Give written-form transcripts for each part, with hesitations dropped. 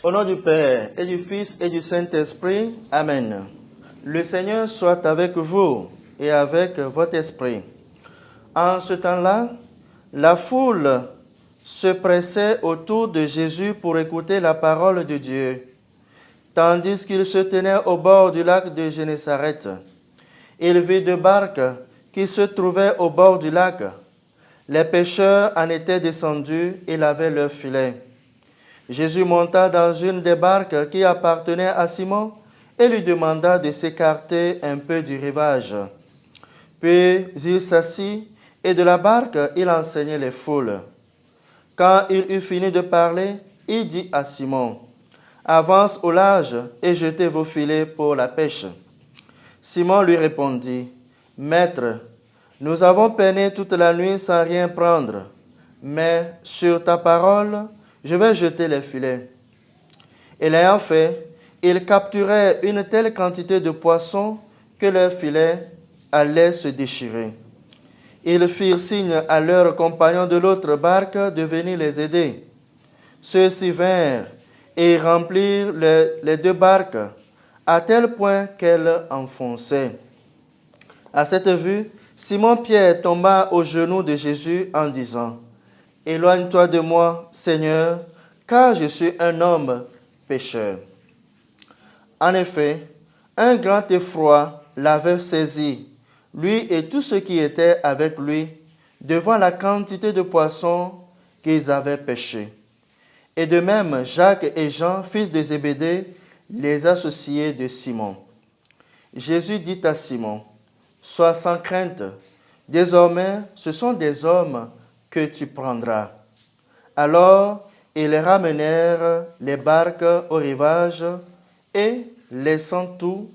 Au nom du Père, et du Fils, et du Saint-Esprit. Amen. Le Seigneur soit avec vous et avec votre esprit. En ce temps-là, la foule se pressait autour de Jésus pour écouter la parole de Dieu, tandis qu'il se tenait au bord du lac de Génézareth. Il vit deux barques qui se trouvaient au bord du lac. Les pêcheurs en étaient descendus et lavaient leurs filets. Jésus monta dans une des barques qui appartenait à Simon et lui demanda de s'écarter un peu du rivage. Puis il s'assit et de la barque il enseignait les foules. Quand il eut fini de parler, il dit à Simon, « Avance au large et jetez vos filets pour la pêche. » Simon lui répondit, « Maître, nous avons peiné toute la nuit sans rien prendre, mais sur ta parole, je vais jeter les filets. » Et l'ayant fait, ils capturaient une telle quantité de poissons que leurs filets allaient se déchirer. Ils firent signe à leurs compagnons de l'autre barque de venir les aider. Ceux-ci vinrent et remplirent les deux barques à tel point qu'elles enfonçaient. À cette vue, Simon-Pierre tomba aux genoux de Jésus en disant, « Éloigne-toi de moi, Seigneur, car je suis un homme pécheur. » En effet, un grand effroi l'avait saisi, lui et tous ceux qui étaient avec lui, devant la quantité de poissons qu'ils avaient pêchés. Et de même, Jacques et Jean, fils de Zébédée, les associés de Simon. Jésus dit à Simon, « Sois sans crainte, désormais ce sont des hommes que tu prendras. » Alors ils ramenèrent les barques au rivage et, laissant tout,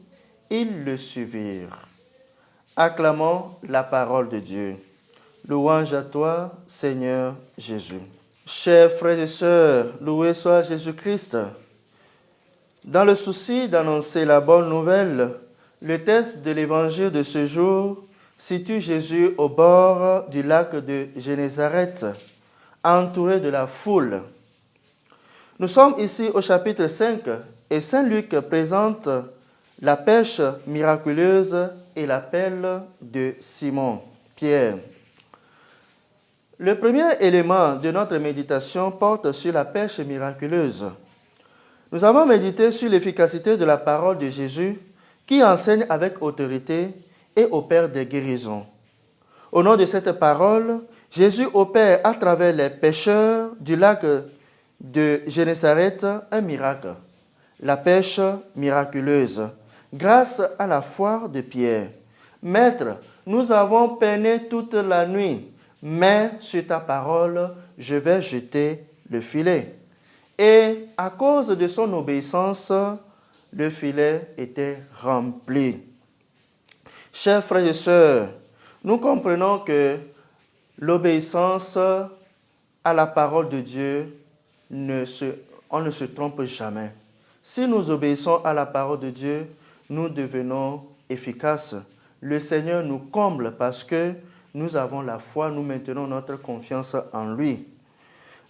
ils le suivirent. Acclamons la parole de Dieu. Louange à toi, Seigneur Jésus. Chers frères et sœurs, loué soit Jésus-Christ. Dans le souci d'annoncer la bonne nouvelle, le texte de l'évangile de ce jour situe Jésus au bord du lac de Génézareth, entouré de la foule. Nous sommes ici au chapitre 5 et Saint Luc présente la pêche miraculeuse et l'appel de Simon, Pierre. Le premier élément de notre méditation porte sur la pêche miraculeuse. Nous avons médité sur l'efficacité de la parole de Jésus qui enseigne avec autorité et opère des guérisons. Au nom de cette parole, Jésus opère à travers les pêcheurs du lac de Génézareth un miracle, la pêche miraculeuse, grâce à la foi de Pierre. « Maître, nous avons peiné toute la nuit, mais sur ta parole, je vais jeter le filet. » Et à cause de son obéissance, le filet était rempli. Chers frères et sœurs, nous comprenons que l'obéissance à la parole de Dieu, on ne se trompe jamais. Si nous obéissons à la parole de Dieu, nous devenons efficaces. Le Seigneur nous comble parce que nous avons la foi, nous maintenons notre confiance en lui.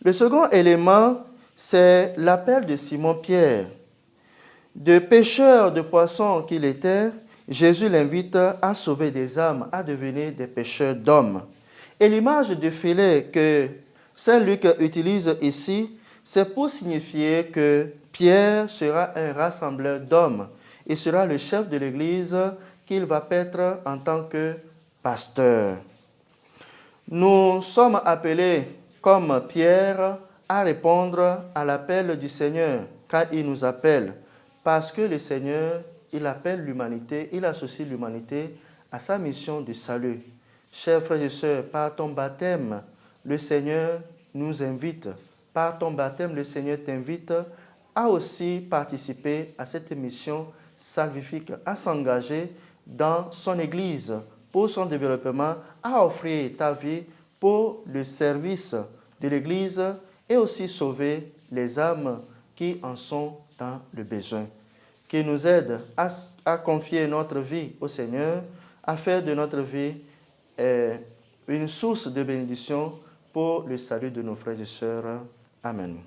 Le second élément, c'est l'appel de Simon-Pierre. De pêcheur de poissons qu'il était, Jésus l'invite à sauver des âmes, à devenir des pêcheurs d'hommes. Et l'image du filet que Saint Luc utilise ici, c'est pour signifier que Pierre sera un rassembleur d'hommes et sera le chef de l'Église qu'il va paître en tant que pasteur. Nous sommes appelés, comme Pierre, à répondre à l'appel du Seigneur quand il nous appelle, parce que le Seigneur, il appelle l'humanité, il associe l'humanité à sa mission de salut. Chers frères et sœurs, par ton baptême, le Seigneur nous invite. Par ton baptême, le Seigneur t'invite à aussi participer à cette mission salvifique, à s'engager dans son Église pour son développement, à offrir ta vie pour le service de l'Église et aussi sauver les âmes qui en sont dans le besoin. Qui nous aide à confier notre vie au Seigneur, à faire de notre vie une source de bénédiction pour le salut de nos frères et sœurs. Amen.